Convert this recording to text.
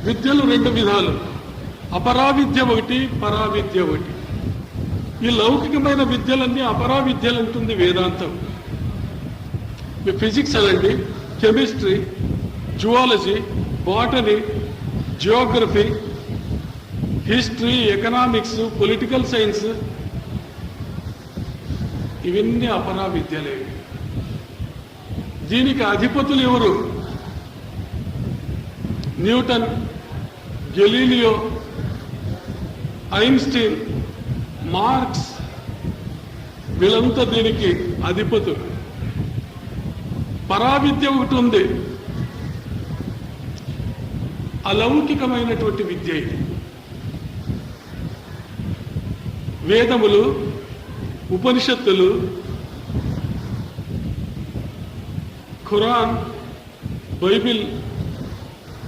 విద్యలు రెండు విధాలు, అపరావిద్య ఒకటి, పరావిద్య ఒకటి. ఈ లౌకికమైన విద్యలన్నీ అపరావిద్యలు అంటుంది వేదాంతం. ఫిజిక్స్ అనండి, chemistry, zoology, botany, Geography, history, economics, political science, ఇవన్నీ అపరావిద్యలే. దీనికి అధిపతులు ఎవరు? న్యూటన్, గెలీలియో, ఐన్స్టీన్, మార్క్స్, వీళ్ళంతా దీనికి అధిపతులు. పరావిద్య ఒకటి ఉంది, అలౌకికమైనటువంటి విద్య ఇది. వేదములు, ఉపనిషత్తులు, ఖురాన్, బైబిల్